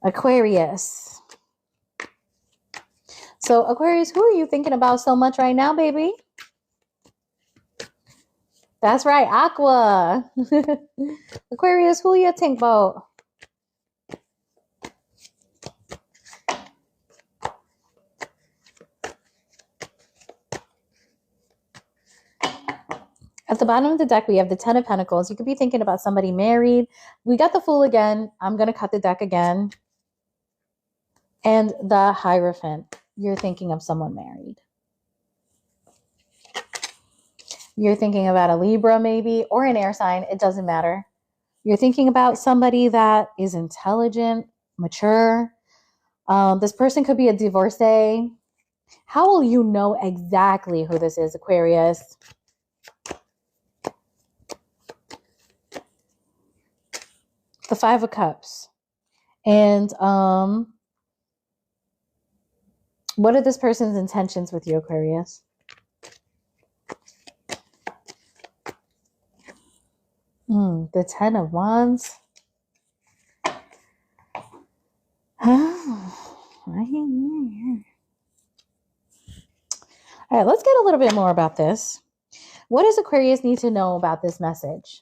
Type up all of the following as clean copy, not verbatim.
Aquarius. So Aquarius, who are you thinking about so much right now, baby? That's right, Aqua. Aquarius, who you think about? At the bottom of the deck, we have the Ten of Pentacles. You could be thinking about somebody married. We got the Fool again. I'm going to cut the deck again. And the Hierophant. You're thinking of someone married. You're thinking about a Libra maybe, or an air sign. It doesn't matter. You're thinking about somebody that is intelligent, mature. This person could be a divorcee. How will you know exactly who this is, Aquarius? The Five of Cups. And what are this person's intentions with you, Aquarius? The Ten of Wands. All right, let's get a little bit more about this. What does Aquarius need to know about this message?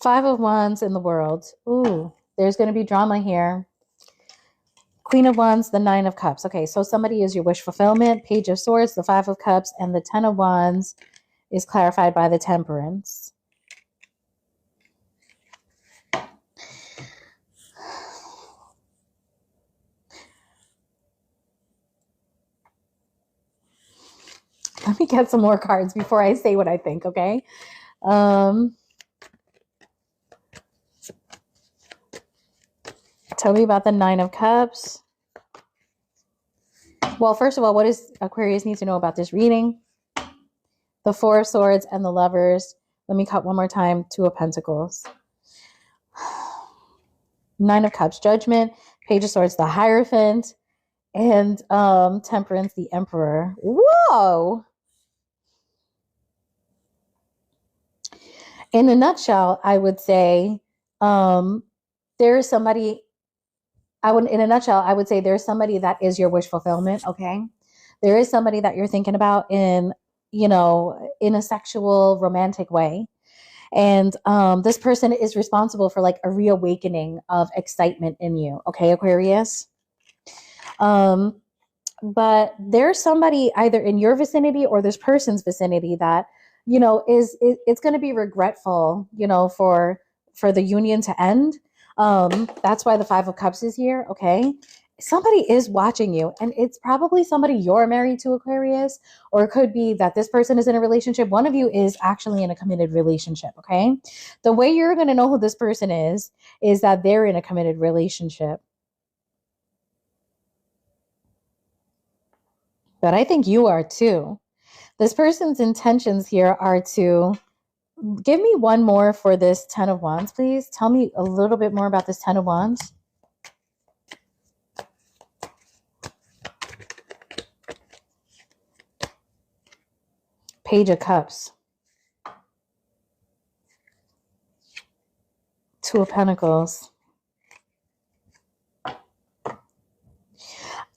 Five of Wands in the world. Ooh, there's going to be drama here. Queen of Wands, the Nine of Cups. Okay, so somebody is your wish fulfillment. Page of Swords, the Five of Cups, and the Ten of Wands is clarified by the Temperance. Let me get some more cards before I say what I think, okay? Tell me about the Nine of Cups. Well, first of all, what does Aquarius need to know about this reading? The Four of Swords and the Lovers. Let me cut one more time. Two of Pentacles. Nine of Cups, Judgment. Page of Swords, the Hierophant. And Temperance, the Emperor. Whoa! In a nutshell, I would say there is somebody... in a nutshell, I would say there's somebody that is your wish fulfillment, okay? There is somebody that you're thinking about in a sexual, romantic way. And this person is responsible for like a reawakening of excitement in you, okay, Aquarius? But there's somebody either in your vicinity or this person's vicinity that, it's going to be regretful, for the union to end. That's why the Five of Cups is here, okay? Somebody is watching you, and it's probably somebody you're married to, Aquarius, or it could be that this person is in a relationship. One of you is actually in a committed relationship, okay? The way you're going to know who this person is that they're in a committed relationship. But I think you are too. This person's intentions here are to... Give me one more for this Ten of Wands, please. Tell me a little bit more about this Ten of Wands. Page of Cups. Two of Pentacles.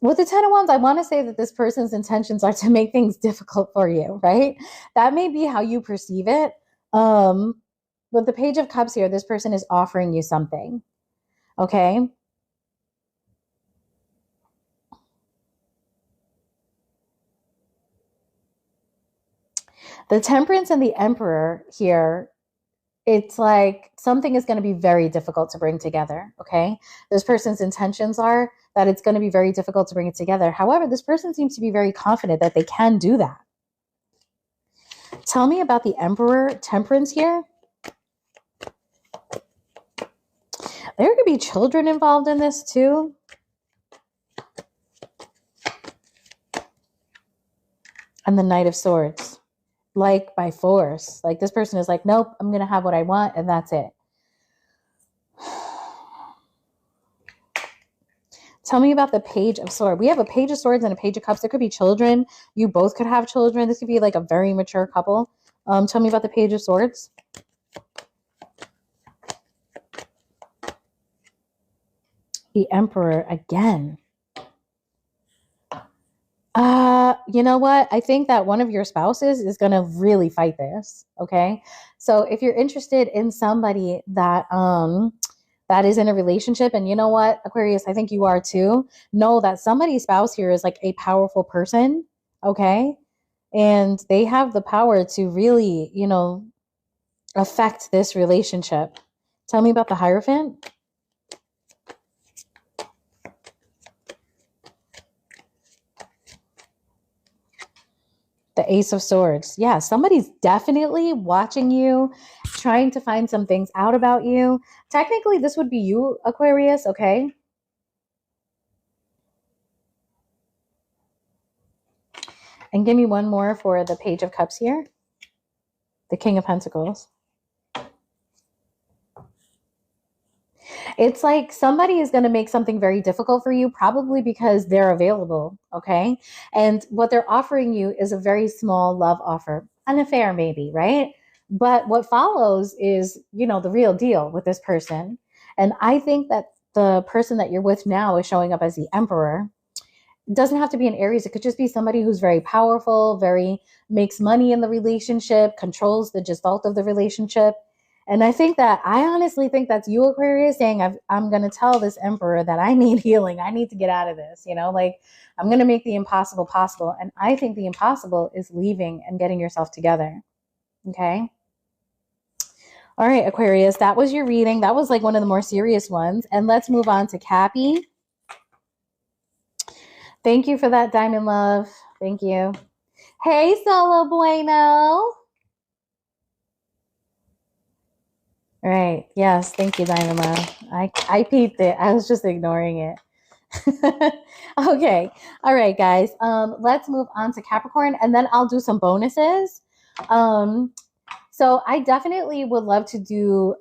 With the Ten of Wands, I want to say that this person's intentions are to make things difficult for you, right? That may be how you perceive it. With the Page of Cups here, this person is offering you something, okay? The Temperance and the Emperor here, it's like something is going to be very difficult to bring together, okay? This person's intentions are that it's going to be very difficult to bring it together. However, this person seems to be very confident that they can do that. Tell me about the Emperor, Temperance here. There could be children involved in this too. And the Knight of Swords. Like by force. Like this person is like, nope, I'm going to have what I want and that's it. Tell me about the Page of Swords. We have a Page of Swords and a Page of Cups. There could be children. You both could have children. This could be like a very mature couple. Tell me about the Page of Swords. The Emperor again. You know what? I think that one of your spouses is going to really fight this. Okay. So if you're interested in somebody that is in a relationship, and you know what, Aquarius, I think you are too, know that somebody's spouse here is like a powerful person. Okay. And they have the power to really, affect this relationship. Tell me about the Hierophant. The Ace of Swords. Yeah, somebody's definitely watching you, trying to find some things out about you. Technically, this would be you, Aquarius, okay? And give me one more for the Page of Cups here. The King of Pentacles. It's like somebody is going to make something very difficult for you, probably because they're available, okay? And what they're offering you is a very small love offer, an affair maybe, right? But what follows is, the real deal with this person. And I think that the person that you're with now is showing up as the Emperor. It doesn't have to be an Aries. It could just be somebody who's very powerful, very makes money in the relationship, controls the gestalt of the relationship. And I honestly think that's you, Aquarius, saying I'm going to tell this Emperor that I need healing. I need to get out of this, I'm going to make the impossible possible. And I think the impossible is leaving and getting yourself together. Okay. All right, Aquarius, that was your reading. That was like one of the more serious ones. And let's move on to Cappy. Thank you for that, Diamond Love. Thank you. Hey, Solo Bueno. All right. Yes. Thank you, Diamond Love. I peeped it. I was just ignoring it. Okay. All right, guys. Let's move on to Capricorn, and then I'll do some bonuses. So I definitely would love to do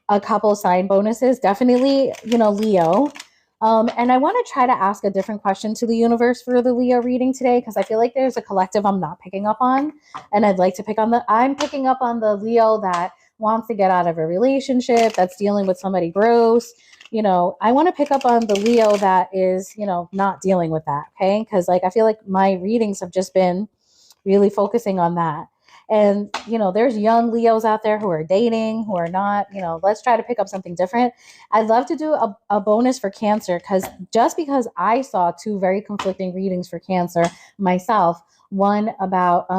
a couple sign bonuses. Definitely, Leo. And I want to try to ask a different question to the universe for the Leo reading today, because I feel like there's a collective I'm not picking up on, and I'd like to I'm picking up on the Leo that wants to get out of a relationship, that's dealing with somebody gross. I want to pick up on the Leo that is, not dealing with that. Okay. Because I feel like my readings have just been really focusing on that. And, there's young Leos out there who are dating, who are not, let's try to pick up something different. I'd love to do a bonus for Cancer, because I saw two very conflicting readings for Cancer myself. One about,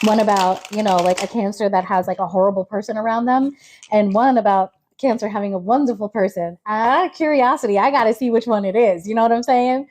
like a Cancer that has like a horrible person around them, and one about Cancer having a wonderful person. Out of curiosity, I got to see which one it is. You know what I'm saying?